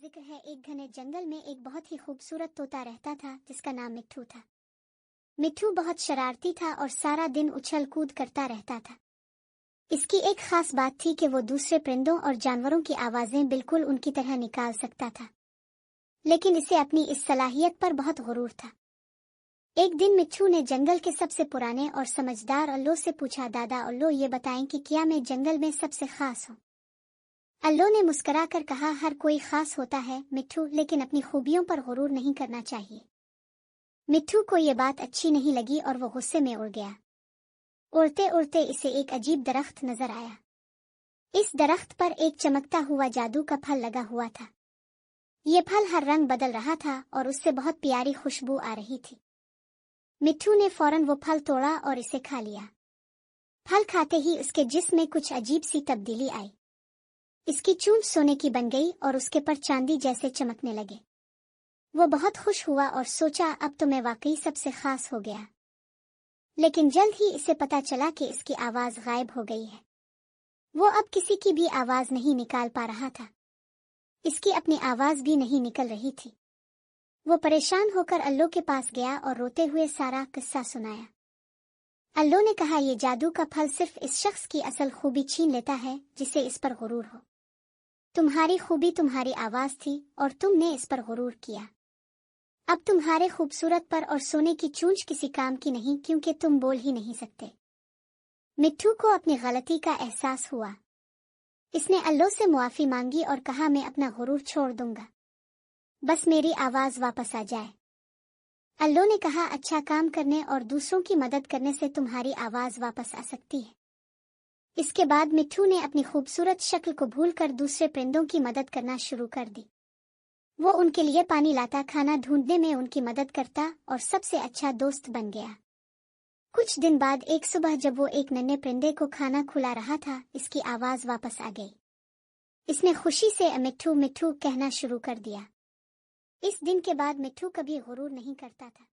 ذکر ہے ایک گھنے جنگل میں ایک بہت ہی خوبصورت طوطا رہتا تھا جس کا نام مٹھو تھا۔ مٹھو بہت شرارتی تھا اور سارا دن اچھل کود کرتا رہتا تھا۔ اس کی ایک خاص بات تھی کہ وہ دوسرے پرندوں اور جانوروں کی آوازیں بالکل ان کی طرح نکال سکتا تھا، لیکن اسے اپنی اس صلاحیت پر بہت غرور تھا۔ ایک دن مٹھو نے جنگل کے سب سے پرانے اور سمجھدار الو سے پوچھا، دادا الو، یہ بتائیں کہ کیا میں جنگل میں سب سے خاص ہوں؟ الو نے مسکرا کر کہا، ہر کوئی خاص ہوتا ہے مٹھو، لیکن اپنی خوبیوں پر غرور نہیں کرنا چاہیے۔ مٹھو کو یہ بات اچھی نہیں لگی اور وہ غصے میں اڑ گیا۔ اڑتے اڑتے اسے ایک عجیب درخت نظر آیا۔ اس درخت پر ایک چمکتا ہوا جادو کا پھل لگا ہوا تھا۔ یہ پھل ہر رنگ بدل رہا تھا اور اس سے بہت پیاری خوشبو آ رہی تھی۔ مٹھو نے فوراً وہ پھل توڑا اور اسے کھا لیا۔ پھل کھاتے ہی اس کے جسم میں کچھ عجیب سی تبدیلی آئی۔ اس کی چونچ سونے کی بن گئی اور اس کے پر چاندی جیسے چمکنے لگے۔ وہ بہت خوش ہوا اور سوچا، اب تو میں واقعی سب سے خاص ہو گیا۔ لیکن جلد ہی اسے پتا چلا کہ اس کی آواز غائب ہو گئی ہے۔ وہ اب کسی کی بھی آواز نہیں نکال پا رہا تھا۔ اس کی اپنی آواز بھی نہیں نکل رہی تھی۔ وہ پریشان ہو کر الو کے پاس گیا اور روتے ہوئے سارا قصہ سنایا۔ الو نے کہا، یہ جادو کا پھل صرف اس شخص کی اصل خوبی چھین لیتا ہے جسے اس پر غرور ہو۔ تمہاری خوبی تمہاری آواز تھی اور تم نے اس پر غرور کیا۔ اب تمہارے خوبصورت پر اور سونے کی چونچ کسی کام کی نہیں، کیونکہ تم بول ہی نہیں سکتے۔ مٹھو کو اپنی غلطی کا احساس ہوا۔ اس نے الو سے معافی مانگی اور کہا، میں اپنا غرور چھوڑ دوں گا، بس میری آواز واپس آ جائے۔ الو نے کہا، اچھا کام کرنے اور دوسروں کی مدد کرنے سے تمہاری آواز واپس آ سکتی ہے۔ اس کے بعد مٹھو نے اپنی خوبصورت شکل کو بھول کر دوسرے پرندوں کی مدد کرنا شروع کر دی۔ وہ ان کے لیے پانی لاتا، کھانا ڈھونڈنے میں ان کی مدد کرتا اور سب سے اچھا دوست بن گیا۔ کچھ دن بعد ایک صبح جب وہ ایک ننھے پرندے کو کھانا کھلا رہا تھا، اس کی آواز واپس آ گئی۔ اس نے خوشی سے مٹھو مٹھو کہنا شروع کر دیا۔ اس دن کے بعد مٹھو کبھی غرور نہیں کرتا تھا۔